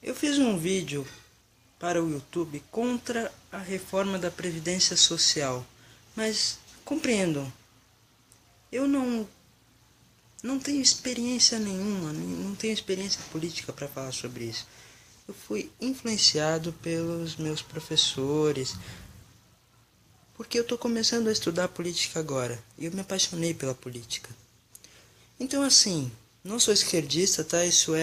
Eu fiz um vídeo para o YouTube contra a reforma da Previdência Social, mas compreendam, eu não tenho experiência nenhuma, não tenho experiência política para falar sobre isso. Eu fui influenciado pelos meus professores, porque eu estou começando a estudar política agora, e eu me apaixonei pela política. Então assim, não sou esquerdista, tá? Isso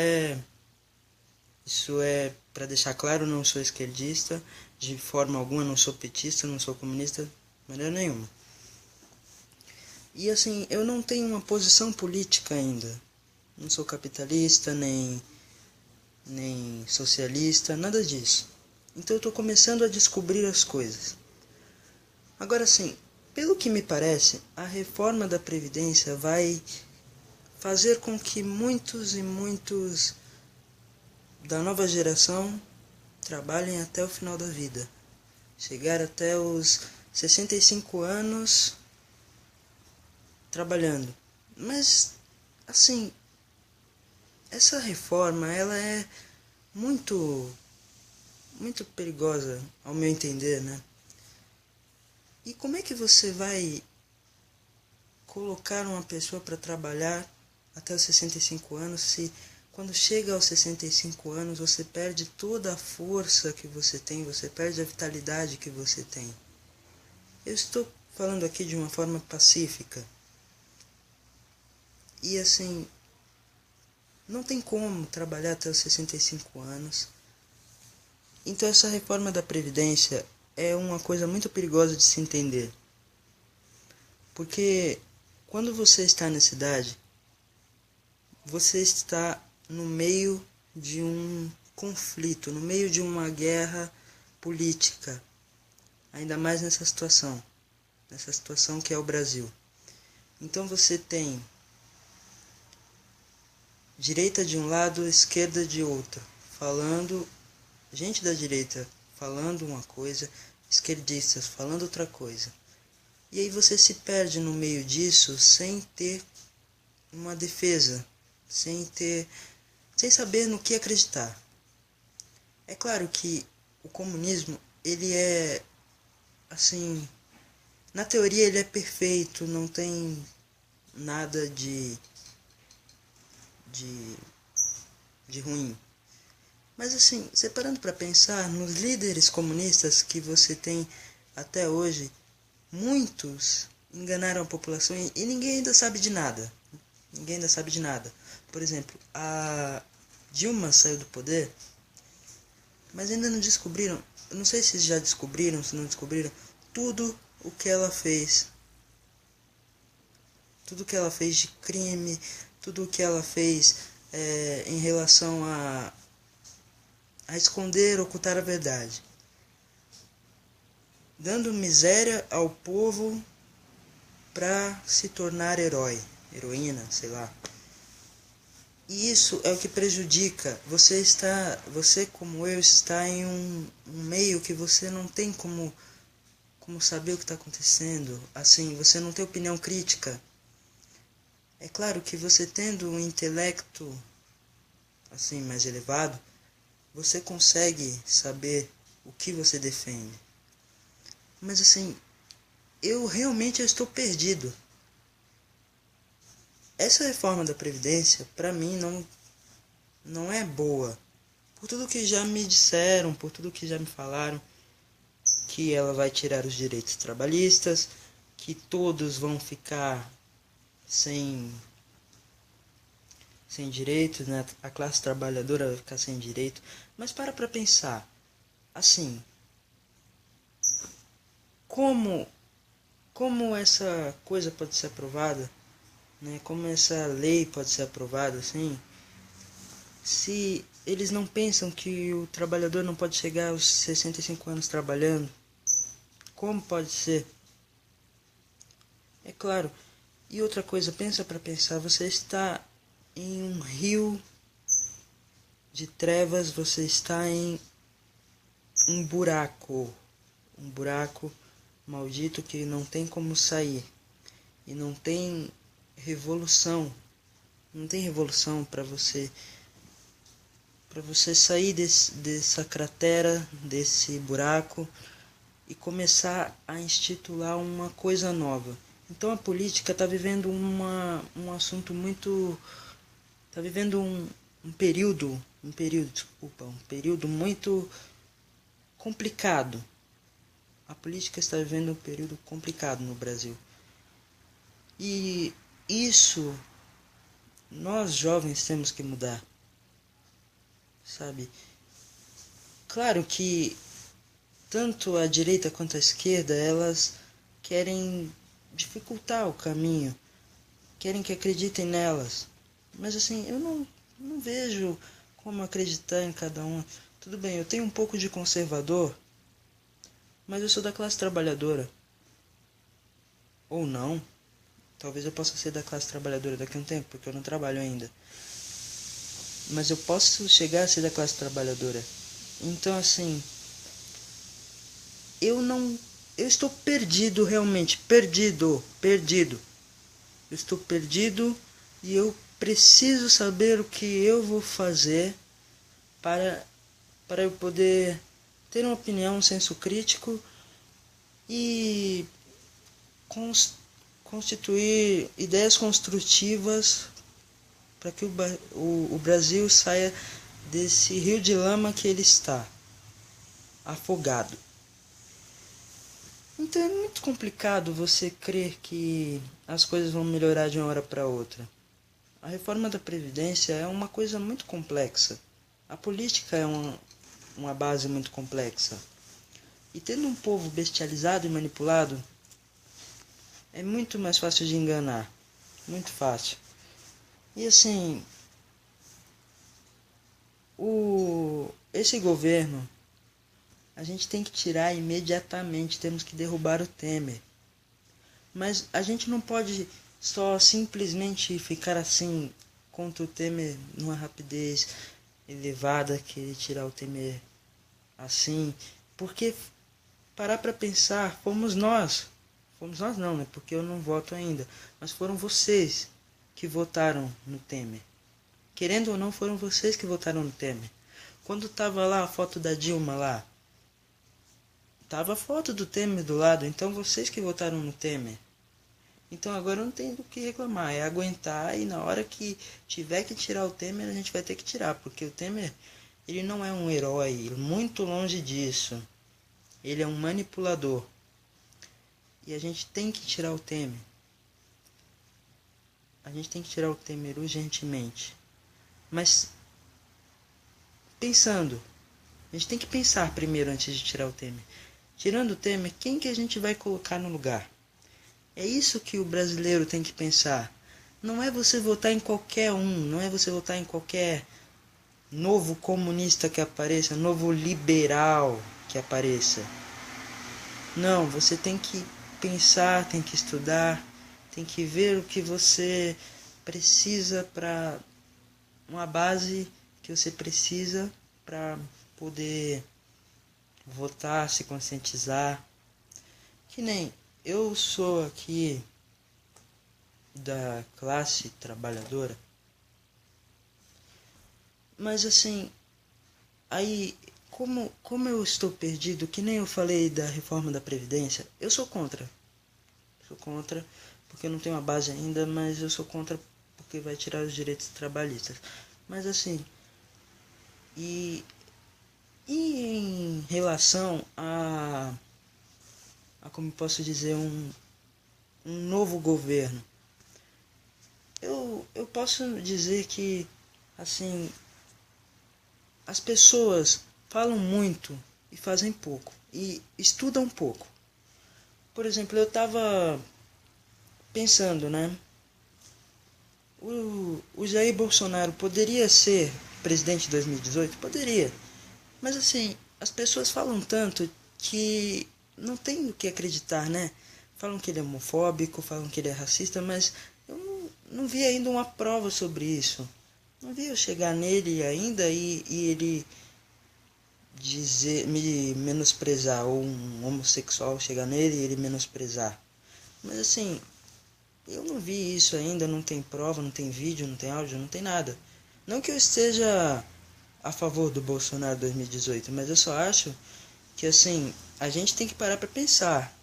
é para deixar claro, não sou esquerdista, de forma alguma, não sou petista, não sou comunista, de maneira nenhuma. E assim, eu não tenho uma posição política ainda. Não sou capitalista, nem socialista, nada disso. Então eu estou começando a descobrir as coisas. Agora sim, pelo que me parece, a reforma da Previdência vai fazer com que muitos e muitos da nova geração trabalhem até o final da vida. Chegar até os 65 anos trabalhando. Mas, assim, essa reforma, ela é muito perigosa, ao meu entender, né? E como é que você vai colocar uma pessoa para trabalhar até os 65 anos se quando chega aos 65 anos você perde toda a força que você tem, você perde a vitalidade que você tem? Eu estou falando aqui de uma forma pacífica. E assim, não tem como trabalhar até os 65 anos. Então essa reforma da Previdência é uma coisa muito perigosa de se entender. Porque quando você está nessa idade, você está no meio de um conflito, no meio de uma guerra política. Ainda mais nessa situação que é o Brasil. Então você tem direita de um lado, esquerda de outro, falando, gente da direita falando uma coisa, esquerdistas falando outra coisa. E aí você se perde no meio disso sem ter uma defesa, sem saber no que acreditar. É claro que o comunismo, ele é assim, na teoria ele é perfeito, não tem nada de, de ruim. Mas assim, separando para pensar nos líderes comunistas que você tem até hoje, muitos enganaram a população e ninguém ainda sabe de nada. Ninguém ainda sabe de nada. Por exemplo, a Dilma saiu do poder, mas ainda não descobriram, eu não sei se já descobriram, se não descobriram, tudo o que ela fez. Tudo o que ela fez de crime, tudo o que ela fez em relação a esconder, ocultar a verdade, dando miséria ao povo para se tornar herói, heroína, sei lá. E isso é o que prejudica. Você como eu está em um meio que você não tem como saber o que está acontecendo. Assim, você não tem opinião crítica. É claro que você tendo um intelecto assim mais elevado, você consegue saber o que você defende. Mas assim, eu estou perdido. Essa reforma da Previdência, para mim, não é boa. Por tudo que já me disseram, por tudo que já me falaram, que ela vai tirar os direitos trabalhistas, que todos vão ficar sem direitos, né? A classe trabalhadora vai ficar sem direito. Mas para pensar, assim, como essa coisa pode ser aprovada, né? Como essa lei pode ser aprovada, assim, se eles não pensam que o trabalhador não pode chegar aos 65 anos trabalhando? Como pode ser? É claro. E outra coisa, pensa para pensar, você está em um rio de trevas, você está em um buraco maldito que não tem como sair. E revolução, não tem revolução para você para você sair dessa cratera, desse buraco e começar a instituir uma coisa nova. Então a política está vivendo um assunto muito... Está vivendo um período muito complicado. A política está vivendo um período complicado no Brasil. E isso nós jovens temos que mudar, sabe? Claro que tanto a direita quanto a esquerda, elas querem dificultar o caminho, querem que acreditem nelas. Mas assim, eu não vejo como acreditar em cada um. Tudo bem, eu tenho um pouco de conservador, mas eu sou da classe trabalhadora. Ou não. Talvez eu possa ser da classe trabalhadora daqui a um tempo, porque eu não trabalho ainda. Mas eu posso chegar a ser da classe trabalhadora. Então assim, eu estou perdido realmente, perdido. Eu estou perdido e eu preciso saber o que eu vou fazer para eu poder ter uma opinião, um senso crítico e constituir ideias construtivas para que o Brasil saia desse rio de lama que ele está, afogado. Então é muito complicado você crer que as coisas vão melhorar de uma hora para outra. A reforma da Previdência é uma coisa muito complexa. A política é uma base muito complexa. E tendo um povo bestializado e manipulado, é muito mais fácil de enganar. Muito fácil. E assim, esse governo, a gente tem que tirar imediatamente, temos que derrubar o Temer. Mas a gente não pode só simplesmente ficar assim contra o Temer numa rapidez elevada, querer tirar o Temer assim, porque parar para pensar, fomos nós não, né, porque eu não voto ainda, mas foram vocês que votaram no Temer. Querendo ou não, foram vocês que votaram no Temer. Quando tava lá a foto da Dilma lá, tava a foto do Temer do lado, então vocês que votaram no Temer. Então agora não tem do que reclamar, é aguentar e na hora que tiver que tirar o Temer, a gente vai ter que tirar, porque o Temer, ele não é um herói, muito longe disso. Ele é um manipulador. E a gente tem que tirar o Temer. A gente tem que tirar o Temer urgentemente. Mas pensando, a gente tem que pensar primeiro antes de tirar o Temer. Tirando o Temer, quem que a gente vai colocar no lugar? É isso que o brasileiro tem que pensar. Não é você votar em qualquer um, não é você votar em qualquer novo comunista que apareça, novo liberal que apareça. Não, você tem que pensar, tem que estudar, tem que ver o que você precisa para uma base que você precisa para poder votar, se conscientizar. Que nem eu sou aqui da classe trabalhadora, mas assim, aí como eu estou perdido, que nem eu falei da reforma da Previdência, eu sou contra. Sou contra porque eu não tenho uma base ainda, mas eu sou contra porque vai tirar os direitos trabalhistas. Mas assim, e em relação a como posso dizer, um novo governo, eu posso dizer que assim, as pessoas falam muito e fazem pouco e estudam pouco. Por exemplo, eu estava pensando, né? O Jair Bolsonaro poderia ser presidente de 2018? Poderia. Mas assim, as pessoas falam tanto que não tem o que acreditar, né? Falam que ele é homofóbico, falam que ele é racista, mas eu não vi ainda uma prova sobre isso. Não vi eu chegar nele ainda e ele me menosprezar, ou um homossexual chegar nele e ele menosprezar. Mas assim, eu não vi isso ainda, não tem prova, não tem vídeo, não tem áudio, não tem nada. Não que eu esteja a favor do Bolsonaro 2018, mas eu só acho que assim, a gente tem que parar para pensar.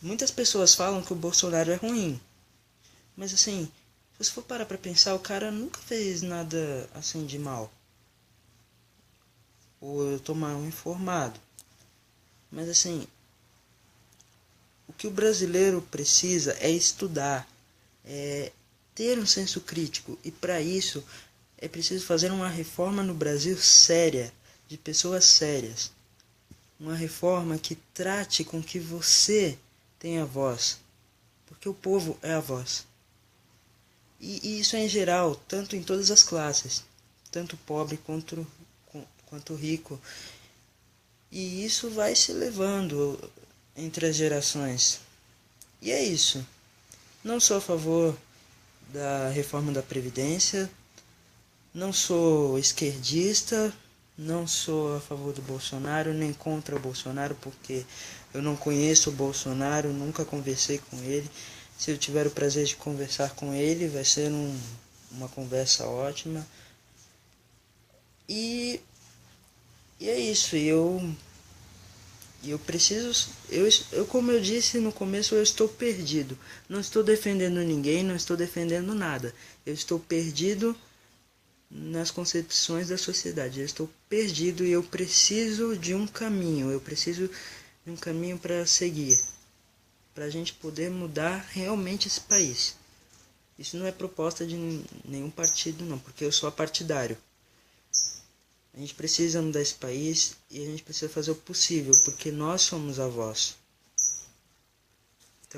Muitas pessoas falam que o Bolsonaro é ruim, mas assim, se você for parar para pensar, o cara nunca fez nada assim de mal. Ou eu tô mal informado. Mas assim, o que o brasileiro precisa é estudar, é ter um senso crítico, e para isso é preciso fazer uma reforma no Brasil séria, de pessoas sérias. Uma reforma que trate com que você tenha voz, porque o povo é a voz. E isso é em geral, tanto em todas as classes, tanto pobre quanto rico. E isso vai se levando entre as gerações. E é isso. Não sou a favor da reforma da Previdência, não sou esquerdista, não sou a favor do Bolsonaro, nem contra o Bolsonaro, porque eu não conheço o Bolsonaro, nunca conversei com ele. Se eu tiver o prazer de conversar com ele, vai ser uma conversa ótima. E, e é isso, eu preciso, como eu disse no começo, eu estou perdido. Não estou defendendo ninguém, não estou defendendo nada. Eu estou perdido nas concepções da sociedade. Eu estou perdido e eu preciso de um caminho. Eu preciso de um caminho para seguir, para a gente poder mudar realmente esse país. Isso não é proposta de nenhum partido, não, porque eu sou partidário. A gente precisa mudar esse país e a gente precisa fazer o possível, porque nós somos a voz.